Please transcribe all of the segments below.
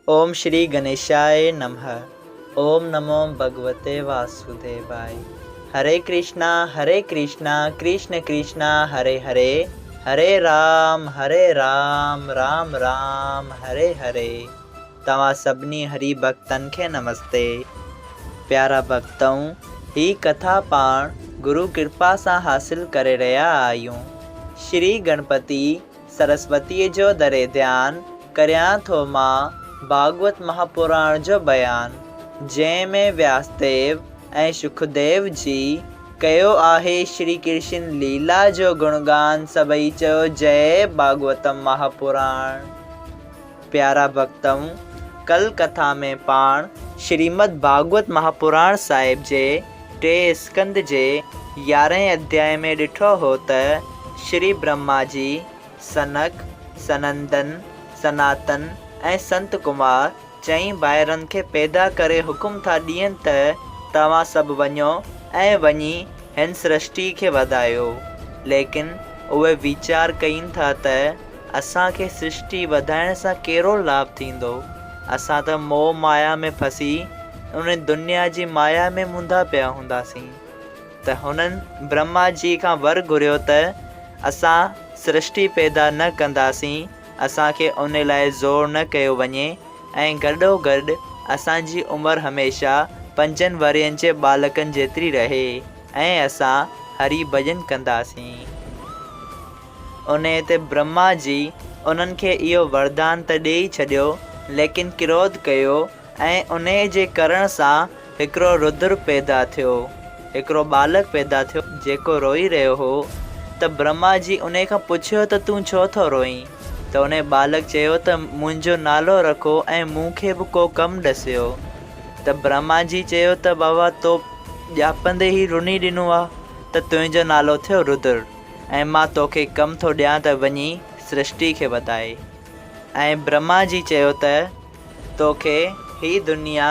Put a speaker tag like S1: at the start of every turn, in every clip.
S1: ओम श्री गणेशाय नमः। ओम नमो भगवते वासुदेवाय। हरे कृष्णा कृष्ण कृष्णा हरे हरे, हरे राम राम राम हरे हरे। तव्हां सभिनी हरि भक्तन खे नमस्ते। प्यारा भक्तों, ही कथा पाण गुरु कृपा सां हासिल करे रहिया आहियूं। श्री गणपति सरस्वती जो दरे ध्यान करियां थो मां भागवत महापुराण जो बयान, जंहिंमें व्यासदेव ऐं सुखदेव जी कयो आहे श्री कृष्ण लीला जो गुणगान। सभई चयो जय भागवतम महापुराण। प्यारा भक्तों, कल कथा में पाण श्रीमद् भागवत महापुराण साहिब जे 3 स्कंद जे 11 अध्याय में ॾिठो हो त श्री ब्रह्मा जी सनक, सनंदन, सनातन ऐं संत कुमार 4 भाइरनि खे पैदा करे हुकुम था ॾियनि त तव्हां सभु वञो ऐं वञी हिन सृष्टि खे वधायो। लेकिन उहे वीचार कनि था त असांखे सृष्टि वधाइण सां कहिड़ो लाभ थींदो। असां त मोह माया में फसी उन दुनिया जी माया में मुंदा पिया हूंदासीं। त हुननि ब्रह्मा जी खां वर घुरियो त असां सृष्टि पैदा न कंदासीं, असांखे उन लाइ ज़ोर न कयो वञे ऐं गॾोगॾु असांजी उमिरि हमेशह 5 वरनि जे बालकनि जेतिरी रहे ऐं असां हरि भॼन कंदासीं। उन ते ब्रह्मा जी उन्हनि खे इहो वरदान त ॾेई छॾियो, लेकिन क्रोध कयो ऐं उन जे करण सां हिकिड़ो रुद्र पैदा थियो, हिकिड़ो बालक पैदा थियो जेको रोई रहियो हो। त ब्रह्मा जी उन खां पुछियो त तूं छो थो रोईं? त उन बालक चयो त मुंहिंजो नालो रखो ऐं मूंखे बि को कमु ॾसियो। त ब्रह्मा जी चयो त बाबा तो ॼापंदे ई रुनी ॾिनो आहे त तुंहिंजो नालो थियो रुद्र ऐं मां तोखे कमु थो ॾियां त वञी सृष्टि खे वधाए। ऐं ब्रह्मा जी चयो त तोखे ही दुनिया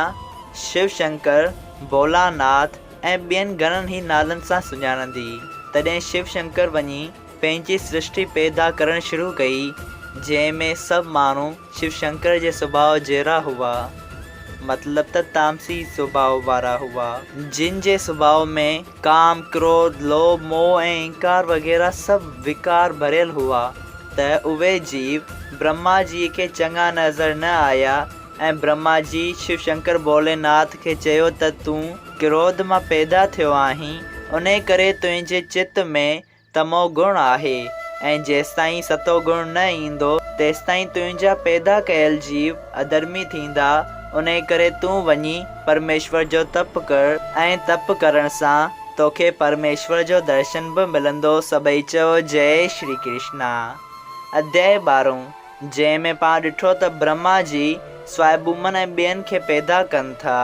S1: शिव शंकर, भोलानाथ ऐं ॿियनि घणनि ई नालनि सां सुञाणंदी। तॾहिं शिव शंकर वञी पंहिंजी सृष्टि पैदा करणु शुरू कई, जंहिंमें सभु माण्हू शिव शंकर जे सुभाउ जहिड़ा हुआ, मतिलबु त तामसी सुभाउ वारा हुआ, जिन जे सुभाउ में काम, क्रोध, लोभ, मोह ऐं इंकार वग़ैरह सभु विकार भरियल हुआ। त उहे जीव ब्रह्मा जी खे चङा नज़र न आया ऐं ब्रह्मा जी शिव शंकर भोलेनाथ खे चयो त तूं क्रोध मां पैदा थियो आहीं, उन करे तुंहिंजे चित्त में तमो गुण आहे ऐं जेसिताईं सतो गुण न ईंदो तेसिताईं तुंहिंजा पैदा कयल जीव अधर्मी थींदा। उन करे तूं वञी परमेश्वर जो तप कर ऐं तप करण सां तोखे परमेश्वर जो दर्शन बि मिलंदो। सभई चयो जय श्री कृष्णा। अध्याय 12, जंहिंमें पाण ॾिठो त ब्रह्मा जी स्वायंभूमन ऐं ॿियनि खे पैदा कनि था।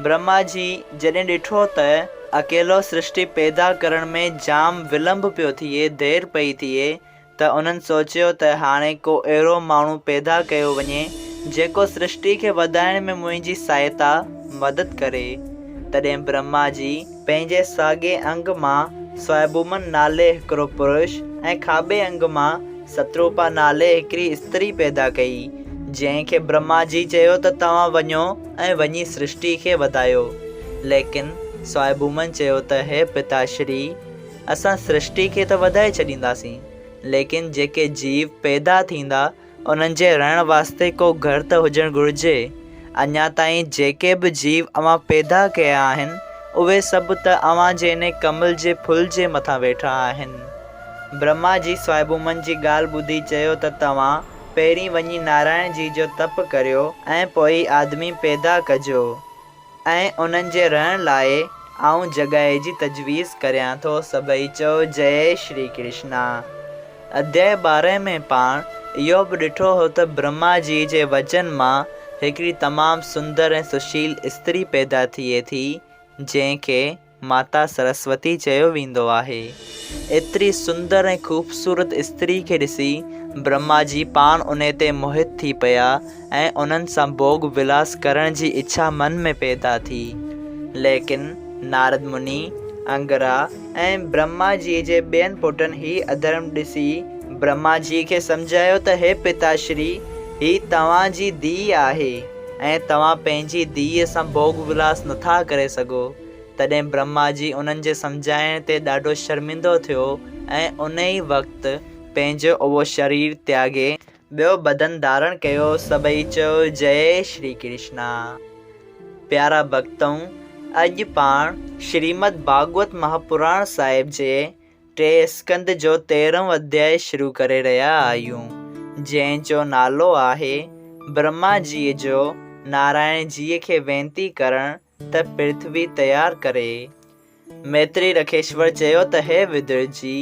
S1: ब्रह्मा जी जॾहिं ॾिठो त अकेलो सृष्टि पैदा करण में जाम विलंब पियो थिए, देरि पई थिए, त उन्हनि सोचियो त हाणे को अहिड़ो माण्हू पैदा कयो वञे जेको सृष्टि खे वधाइण में मुंहिंजी सहायता मदद करे। तॾहिं ब्रह्मा जी पंहिंजे साॻे अंग मां स्वायंभूमन नाले हिकिड़ो पुरुष ऐं खाॿे अंग मां शत्रुपा नाले हिकिड़ी स्त्री पैदा कई, जंहिंखे ब्रह्मा जी चयो त तव्हां वञो ऐं वञी सृष्टि खे वधायो। लेकिन स्वायंभूमन चयो त हे पिताश्री, असां सृष्टि खे त वधाए छॾींदासीं, लेकिन जेके जीव पैदा थींदा उन्हनि जे रहण वास्ते को घर त हुजणु घुरिजे। अञा ताईं जेके बि जीव अवां पैदा कया आहिनि उहे सभु त अवां जे इन कमल जे फुल जे मथां वेठा आहिनि। ब्रह्मा जी स्वायंभूमन जी ॻाल्हि ॿुधी चयो त तव्हां पहिरीं वञी नारायण जी जो तप करियो ऐं पोइ आदमी पैदा कजो ऐं उन्हनि जे रहण लाइ आऊं जॻहि जी तजवीज़ करियां थो। सभई चयो जय श्री कृष्णा। अध्याय 12 में पाण इहो बि ॾिठो हो त ब्रह्मा जी जे वचन मां हिकिड़ी तमामु सुंदर ऐं सुशील स्त्री पैदा थिए थी, जंहिंखे माता सरस्वती चयो वेंदो आहे। एतिरी सुंदर ऐं ख़ूबसूरत स्त्री खे ॾिसी ब्रह्मा जी पाण उन ते मोहित थी पिया ऐं उन्हनि सां भोग विलास करण जी इच्छा मन में पैदा थी। लेकिन नारद मुनि, अंगरा ऐं ब्रह्मा जी जे ॿियनि पुटनि ही अधर्म ॾिसी ब्रह्मा जी खे सम्झायो त हे पिताश्री, ही तव्हांजी धीउ आहे ऐं तव्हां पंहिंजी धीअ सां भोग विलास नथा करे सघो। तॾहिं ब्रह्मा जी उन्हनि जे सम्झाइण ते ॾाढो शर्मिंदो थियो ऐं उन ई वक़्तु पंहिंजो उहो शरीर त्यागे ॿियो बदन धारण कयो। सभई चयो जय श्री कृष्णा। प्यारा भक्तों, अॼु पाण श्रीमद भागवत महापुराण साहिब जे 3 स्कंद जो 13 अध्याय शुरू करे रहिया आहियूं, जंहिंजो नालो आहे ब्रह्मा जीअ जो नारायण जीअ खे वेनती करणु त पृथ्वी तयारु करे। मैत्री रखेश्वर चयो त हे विदुर जी,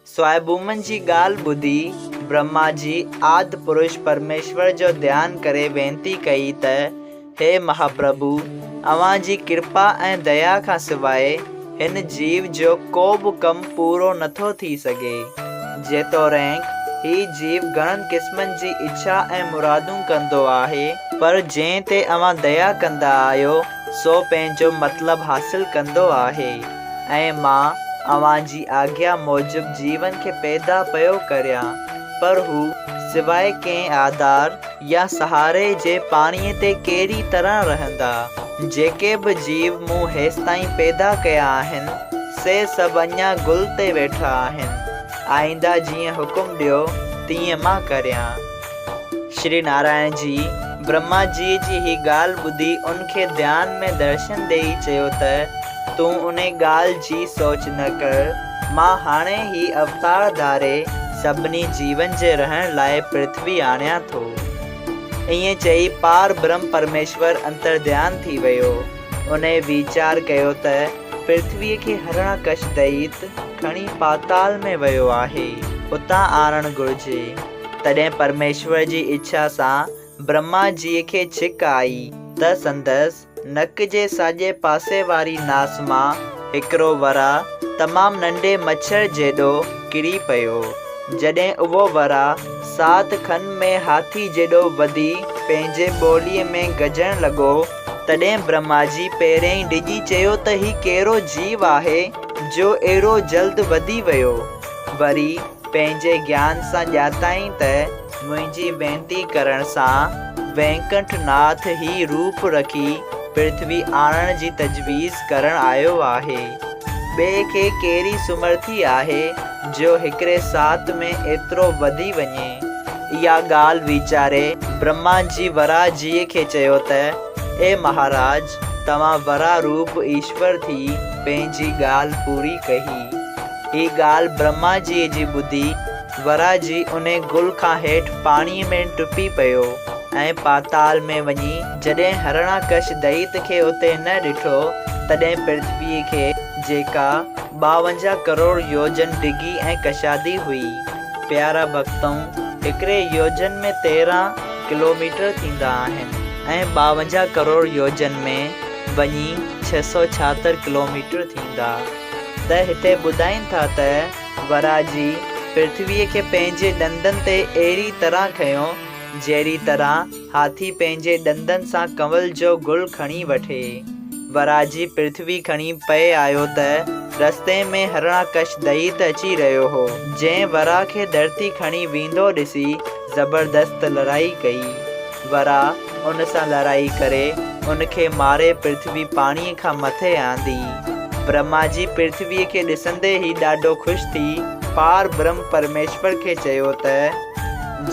S1: स्वायंभूमन जी ॻाल्हि ॿुधी ब्रह्मा जी आदि पुरुष परमेश्वर जो ध्यानु करे वेनती कई त हे महाप्रभु, अव्हां जी कृपा ऐं दया खां सवाइ हिन जीव जो को बि कमु पूरो नथो थी सघे। जेतोणीकि ही जीव घणनि क़िस्मनि जी इच्छा ऐं मुरादूं कंदो आहे, पर जंहिं ते अव्हां दया कंदा आहियो सो पंहिंजो मतिलबु हासिल कंदो आहे ऐं मां अव्हां जी आज्ञा मूजिबि जीवन खे पैदा पियो करियां, पर हू सिवाय कंहिं आधार या सहारे जे पाणीअ ते कहिड़ी तरह रहंदा। जेके बि जीव मूं हेसिताईं पैदा कया आहिनि से सभु अञा गुल ते वेठा आहिनि। आईंदा जीअं हुकुम ॾियो तीअं मां करियां। श्री नारायण जी ब्रह्मा जी ही ॻाल्हि ॿुधी उनखे ध्यान में दर्शन ॾेई चयो त तूं उन ॻाल्हि जी सोच न कर, मां हाणे ही अवतार धारे सभिनी जीवन जे रहण लाइ पृथ्वी आणियां थो। ईअं चई पार ब्रह्म परमेश्वर अंतर्ध्यान थी वियो। उन वीचार कयो त पृथ्वीअ खे हरणकश दैत खणी पाताल में वियो आहे, उतां आणणु घुरिजे। तॾहिं परमेश्वर जी इच्छा सां ब्रह्मा जीअ खे छिक आई त संदसि नक जे साॼे पासे वारी नास मां हिकिड़ो वरा तमामु नंढे मच्छर जेॾो किरी पियो। जॾहिं उहो वरा 7 खन में हाथी जेॾो वधी पंहिंजे ॿोलीअ में गजण लॻो, तॾहिं ब्रह्मा जी पहिरियों ई डिॼी चयो त ही कहिड़ो जीव आहे जो अहिड़ो जल्द वधी वियो। वरी पंहिंजे ज्ञान सां ॼाताईं त मुंहिंजी वेनती करण सां वेंकटनाथ ही रूप रखी पृथ्वी आणण जी तजवीज़ करण आयो आहे। ॿिए खे कहिड़ी सुमर्थी आहे जो हिकिड़े साथ में एतिरो वधी वञे। इहा ॻाल्हि वीचारे ब्रह्मा जी वरा जीअ खे चयो त ए महाराज, तव्हां वरा रूप ईश्वर थी पंहिंजी ॻाल्हि पूरी कही। ही ॻाल्हि ब्रह्मा जी ॿुधी वरा जी उन गुल खां हेठि पाणीअ में टुपी पियो ऐं पाताल में वञी जॾहिं हरणाकश दैत खे उते न ॾिठो, तॾहिं पृथ्वीअ खे जेका 52 करोड़ योजन डिघी ऐं कशादी हुई। प्यारा भक्तों, हिकिड़े योजन में 13 किलोमीटर थींदा आहिनि ऐं 52 करोड़ योजन में वञी 676 किलोमीटर थींदा। त हिते ॿुधाइनि था त वरा जी पृथ्वीअ खे पंहिंजे ॾंदनि ते अहिड़ी तरह खयो जहिड़ी तरह हाथी पंहिंजे ॾंदनि सां कंवल जो गुल खणी वठे। वरा जी पृथ्वी खणी पए आयो त रस्ते में हरणाकश दैत अची रहियो हो, जंहिं वरा खे धरती खणी वेंदो ॾिसी ज़बरदस्त लड़ाई कई। वरा उन सां लड़ाई करे उनखे मारे पृथ्वी पाणीअ खां मथे आंदी। ब्रह्मा जी पृथ्वीअ खे ॾिसंदे ई ॾाढो ख़ुशि थी पार ब्रह्म परमेश्वर खे चयो त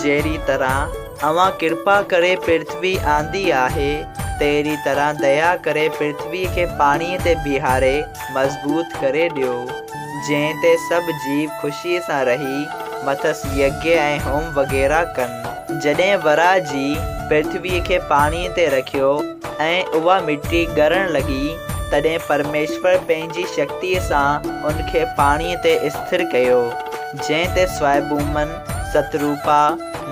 S1: जहिड़ी तरह अव्हां कृपा करे पृथ्वी आंदी आहे, तहिड़ी तरह दया करे पृथ्वीअ खे पाणीअ ते बीहारे मज़बूत करे ॾियो, जंहिं ते सभु जीव ख़ुशीअ सां रही मथसि यज्ञ ऐं होम वग़ैरह कनि। जॾहिं वरा जी पृथ्वीअ खे पाणीअ ते रखियो ऐं उहा मिटी ॻरण लॻी, तॾहिं परमेश्वर पंहिंजी शक्तिअ सां उनखे पाणीअ ते स्थिर कयो, जंहिं ते स्वायंभूमन, सतरूपा,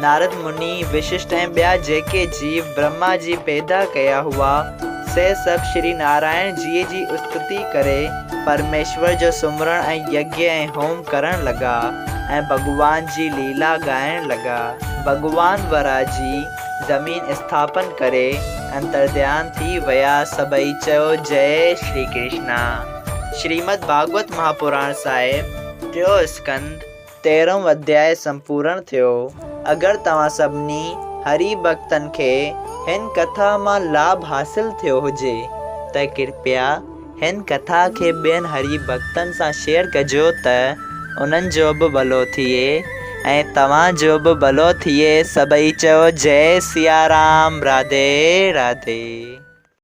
S1: नारद मुनि, विशिष्ट ऐं ॿिया जेके जीव ब्रह्मा जी पैदा कया हुआ से सभु श्री नारायण जीअ जी स्तुति करे परमेश्वर जो सुमरण ऐं यज्ञ ऐं होम करण लॻा ऐं भॻवान जी लीला ॻाइण लॻा। भॻवान वरा जी ज़मीन स्थापन करे अंतर्ध्यान थी विया। सभई चयो जय श्री कृष्णा। श्रीमद् भागवत महापुराण साहिब 3 स्कंद 13 अध्याय संपूर्ण थियो। अगर तव्हां सभिनी हरी भक्तन खे हिन कथा मां लाभ हासिल थियो हुजे त कृपया हिन कथा खे ॿियनि हरी भक्तनि सां शेयर कजो त उन्हनि जो बि भलो थिए ऐं तव्हांजो बि भलो थिए। सभई चओ जय सिया राम, राधे राधे।